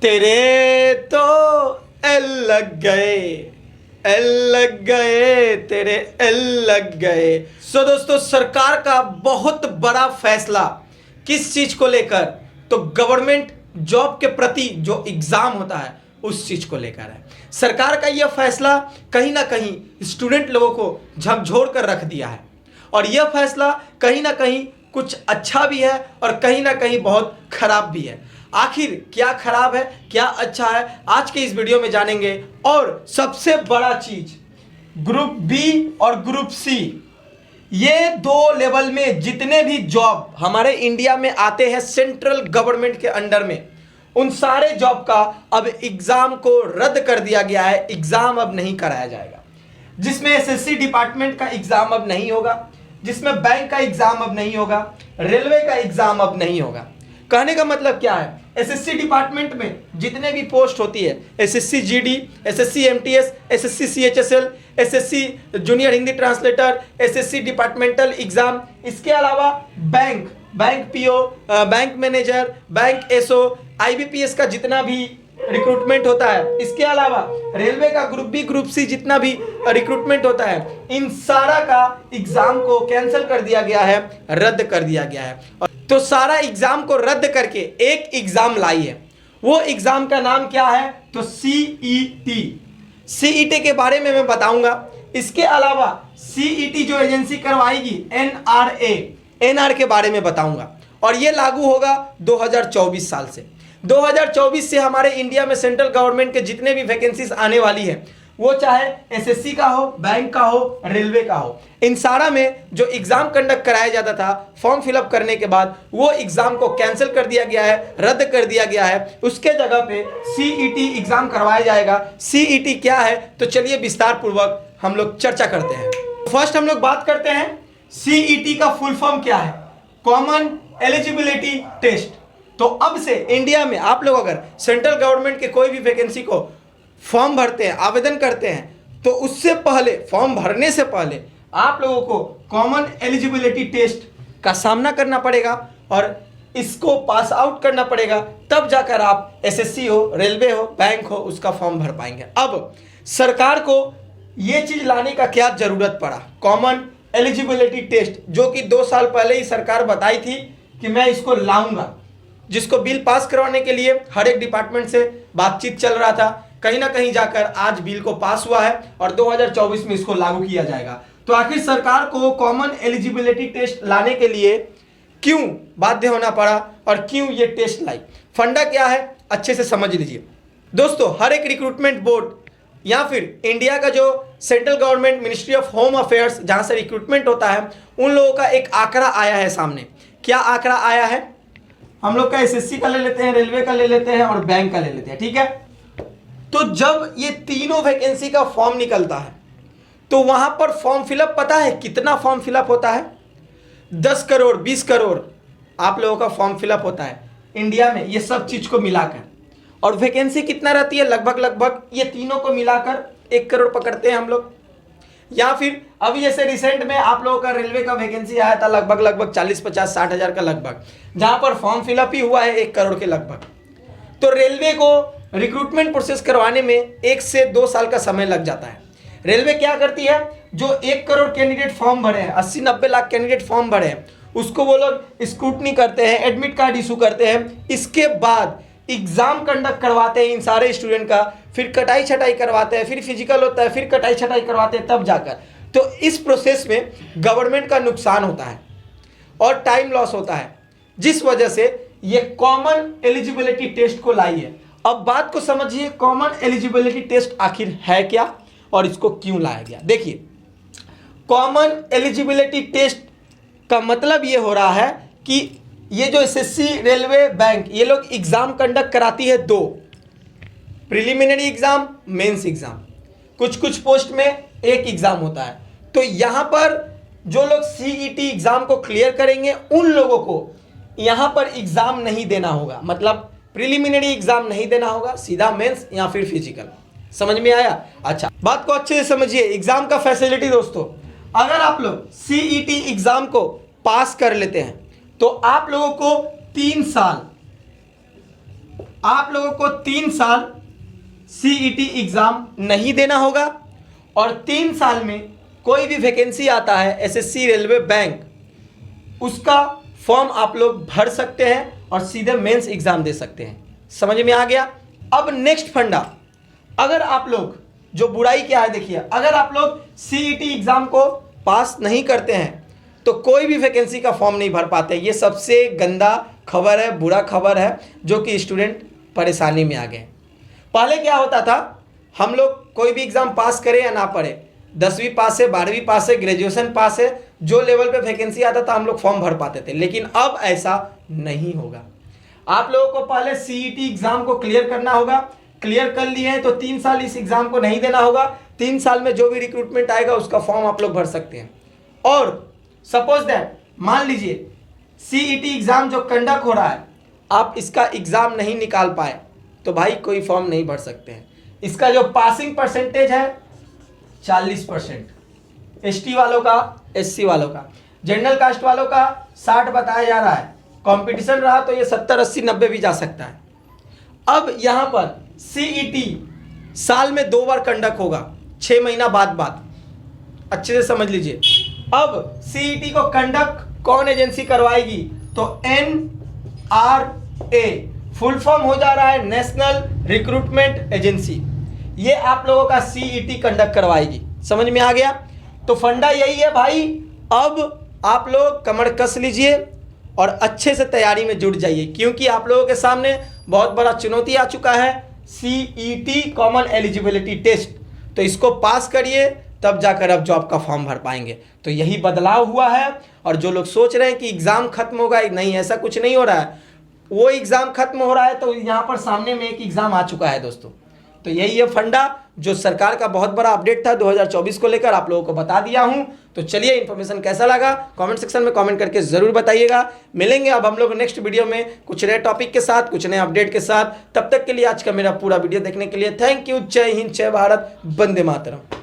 तेरे तो एल लग गए, एल लग गए, तेरे एल लग गए। सो दोस्तों, सरकार का बहुत बड़ा फैसला किस चीज को लेकर, तो गवर्नमेंट जॉब के प्रति जो एग्जाम होता है उस चीज को लेकर है। सरकार का यह फैसला कहीं ना कहीं स्टूडेंट लोगों को झकझोर कर रख दिया है, और यह फैसला कहीं ना कहीं कुछ अच्छा भी है और कहीं ना कहीं बहुत खराब भी है। आखिर क्या खराब है, क्या अच्छा है, आज के इस वीडियो में जानेंगे। और सबसे बड़ा चीज, ग्रुप बी और ग्रुप सी, ये दो लेवल में जितने भी जॉब हमारे इंडिया में आते हैं सेंट्रल गवर्नमेंट के अंडर में, उन सारे जॉब का अब एग्जाम को रद्द कर दिया गया है। एग्जाम अब नहीं कराया जाएगा, जिसमें एसएससी डिपार्टमेंट का एग्जाम अब नहीं होगा, जिसमें बैंक का एग्जाम अब नहीं होगा, रेलवे का एग्जाम अब नहीं होगा। कहने का मतलब क्या है, एसएससी डिपार्टमेंट में जितने भी पोस्ट होती है, SSC GD, SSC MTS, SSC CHSL, SSC junior Hindi translator, SSC departmental exam, इसके अलावा bank PO, bank manager, bank SO, IBPS का जितना भी रिक्रूटमेंट होता है, इसके अलावा रेलवे का ग्रुप बी ग्रुप सी जितना भी रिक्रूटमेंट होता है, इन सारा का एग्जाम को कैंसिल कर दिया गया है, रद्द कर दिया गया है। तो सारा एग्जाम को रद्द करके एक एग्जाम लाई है। वो एग्जाम का नाम क्या है, तो सीईटी। सीईटी के बारे में मैं बताऊंगा। इसके अलावा सीईटी जो एजेंसी करवाएगी, एनआर के बारे में बताऊंगा, और ये लागू होगा 2024 साल से। 2024 से हमारे इंडिया में सेंट्रल गवर्नमेंट के जितने भी वैकेंसीज आने वाली है, वो चाहे एसएससी का हो, बैंक का हो, रेलवे का हो, इन सारा में जो एग्जाम कंडक्ट कराया जाता था फॉर्म फिलअप करने के बाद, वो एग्जाम को कैंसिल कर दिया गया है, रद्द कर दिया गया है। उसके जगह पे सीईटी एग्जाम करवाया जाएगा। सीईटी क्या है, तो चलिए विस्तार पूर्वक हम लोग चर्चा करते हैं। फर्स्ट हम लोग बात करते हैं सीईटी का फुल फॉर्म क्या है, कॉमन एलिजिबिलिटी टेस्ट। तो अब से इंडिया में आप लोग अगर सेंट्रल गवर्नमेंट के कोई भी वैकेंसी को फॉर्म भरते हैं, आवेदन करते हैं, तो उससे पहले, फॉर्म भरने से पहले आप लोगों को कॉमन एलिजिबिलिटी टेस्ट का सामना करना पड़ेगा और इसको पास आउट करना पड़ेगा, तब जाकर आप एसएससी हो, रेलवे हो, बैंक हो, उसका फॉर्म भर पाएंगे। अब सरकार को यह चीज लाने का क्या जरूरत पड़ा, कॉमन एलिजिबिलिटी टेस्ट, जो कि 2 साल पहले ही सरकार बताई थी कि मैं इसको लाऊंगा, जिसको बिल पास करवाने के लिए हर एक डिपार्टमेंट से बातचीत चल रहा था। कहीं ना कहीं जाकर आज बिल को पास हुआ है और 2024 में इसको लागू किया जाएगा। तो आखिर सरकार को कॉमन एलिजिबिलिटी टेस्ट लाने के लिए क्यों बाध्य होना पड़ा और क्यों ये टेस्ट लाई, फंडा क्या है, अच्छे से समझ लीजिए दोस्तों। हर एक रिक्रूटमेंट बोर्ड या फिर इंडिया का जो central government ministry of home affairs, जहां से रिक्रूटमेंट होता है, उन लोगों का एक आंकड़ा आया है सामने। क्या आंकड़ा आया है, हम लोग का एसएससी का ले लेते हैं, रेलवे का ले लेते हैं और बैंक का ले लेते हैं, ठीक है। तो जब ये तीनों वैकेंसी का फॉर्म निकलता है, तो वहां पर फॉर्म फिलअप पता है कितना फॉर्म फिलअप होता है, 10 करोड़ 20 करोड़ आप लोगों का फॉर्म फिलअप होता है इंडिया में, ये सब चीज को मिलाकर। और वैकेंसी कितना रहती है, लगभग ये तीनों को मिलाकर 1 करोड़ पकड़ते हैं हम लोग। या फिर अभी जैसे रिसेंट में आप लोगों का रेलवे का वैकेंसी आया था लगभग 40-50-60 हजार का लगभग, जहां पर फॉर्म फिलअप ही हुआ है 1 करोड़ के लगभग। तो रेलवे को रिक्रूटमेंट प्रोसेस करवाने में 1 से 2 साल का समय लग जाता है। रेलवे क्या करती है, जो 1 करोड़ कैंडिडेट फॉर्म भरे हैं, 80-90 लाख कैंडिडेट फॉर्म भरे हैं, उसको वो लोग स्क्रूटनी करते हैं, एडमिट कार्ड इशू करते हैं, इसके बाद एग्जाम कंडक्ट करवाते हैं इन सारे स्टूडेंट का, फिर कटाई छटाई करवाते हैं, फिर फिजिकल होता है, फिर कटाई छटाई करवाते हैं, तब जाकर। तो इस प्रोसेस में गवर्नमेंट का नुकसान होता है और टाइम लॉस होता है, जिस वजह से ये कॉमन एलिजिबिलिटी टेस्ट को लाई है। अब बात को समझिए, कॉमन एलिजिबिलिटी टेस्ट आखिर है क्या और इसको क्यों लाया गया। देखिए, कॉमन एलिजिबिलिटी टेस्ट का मतलब ये हो रहा है कि ये जो एसएससी, रेलवे, बैंक, ये लोग एग्जाम कंडक्ट कराती है 2, प्रिलिमिनरी एग्जाम, मेंस एग्जाम। कुछ पोस्ट में 1 एग्जाम होता है। तो यहां पर जो लोग सीईटी एग्जाम को क्लियर करेंगे, उन लोगों को यहां पर एग्जाम नहीं देना होगा, मतलब प्रिलिमिनरी एग्जाम नहीं देना होगा, सीधा मेंस या फिर फिजिकल। समझ में आया? अच्छा, बात को अच्छे से समझिए। एग्जाम का फैसिलिटी दोस्तों, अगर आप लोग सीईटी एग्जाम को पास कर लेते हैं तो आप लोगों को 3 साल आप लोगों को 3 साल सीईटी एग्जाम नहीं देना होगा और 3 साल में कोई भी वैकेंसी आता है एसएससी, रेलवे, बैंक, उसका फॉर्म आप लोग भर सकते हैं और सीधे मेंस एग्जाम दे सकते हैं। समझ में आ गया। अब नेक्स्ट फंडा, अगर आप लोग, जो बुराई क्या है देखिए, अगर आप लोग सीईटी एग्जाम को पास नहीं करते हैं तो कोई भी वैकेंसी का फॉर्म नहीं भर पाते। ये सबसे गंदा खबर है, बुरा खबर है, जो कि स्टूडेंट परेशानी में आ गए। पहले क्या होता था, हम लोग कोई भी एग्जाम पास करें या ना पढ़े, 10वीं पास है, 12वीं पास है, ग्रेजुएशन पास है, जो लेवल पे वैकेंसी आता था हम लोग फॉर्म भर पाते थे। लेकिन अब ऐसा नहीं होगा। आप लोगों को पहले सीईटी एग्जाम को क्लियर करना होगा। क्लियर कर लिए हैं तो 3 साल इस एग्जाम को नहीं देना होगा। 3 साल में जो भी रिक्रूटमेंट आएगा उसका फॉर्म आप लोग भर सकते हैं। और सपोज दैट, मान लीजिए सीईटी एग्जाम जो कंडक्ट हो रहा है, आप इसका एग्जाम नहीं निकाल पाए तो भाई कोई फॉर्म नहीं भर सकते हैं। इसका जो पासिंग परसेंटेज है 40%, एसटी वालों का, एससी वालों का, जनरल कास्ट वालों का 60 बताया जा रहा है। कंपटीशन रहा तो ये 70, 80, 90 भी जा सकता है। अब यहां पर सीईटी साल में 2 बार कंडक्ट होगा, 6 महीना बाद अच्छे से समझ लीजिए। अब सीईटी को कंडक्ट कौन एजेंसी करवाएगी, तो NRA, फुल फॉर्म हो जा रहा है नेशनल रिक्रूटमेंट एजेंसी। ये आप लोगों का सीईटी कंडक्ट करवाएगी। समझ में आ गया। तो फंडा यही है भाई, अब आप लोग कमर कस लीजिए और अच्छे से तैयारी में जुट जाइए, क्योंकि आप लोगों के सामने बहुत बड़ा चुनौती आ चुका है, सीईटी कॉमन एलिजिबिलिटी टेस्ट। तो इसको पास करिए, तब जाकर अब जॉब का फॉर्म भर पाएंगे। तो यही बदलाव हुआ है। और जो लोग सोच रहे हैं कि एग्जाम खत्म होगा, नहीं, ऐसा कुछ नहीं हो रहा है। वो एग्जाम खत्म हो रहा है तो यहाँ पर सामने में एक एग्जाम आ चुका है दोस्तों। तो यही है फंडा, जो सरकार का बहुत बड़ा अपडेट था 2024 को लेकर, आप लोगों को बता दिया हूं। तो चलिए, इन्फॉर्मेशन कैसा लगा कमेंट सेक्शन में कमेंट करके जरूर बताइएगा। मिलेंगे अब हम लोग नेक्स्ट वीडियो में कुछ नए टॉपिक के साथ, कुछ नए अपडेट के साथ। तब तक के लिए आज का मेरा पूरा वीडियो देखने के लिए थैंक यू। जय हिंद, जय भारत, वंदे मातरम।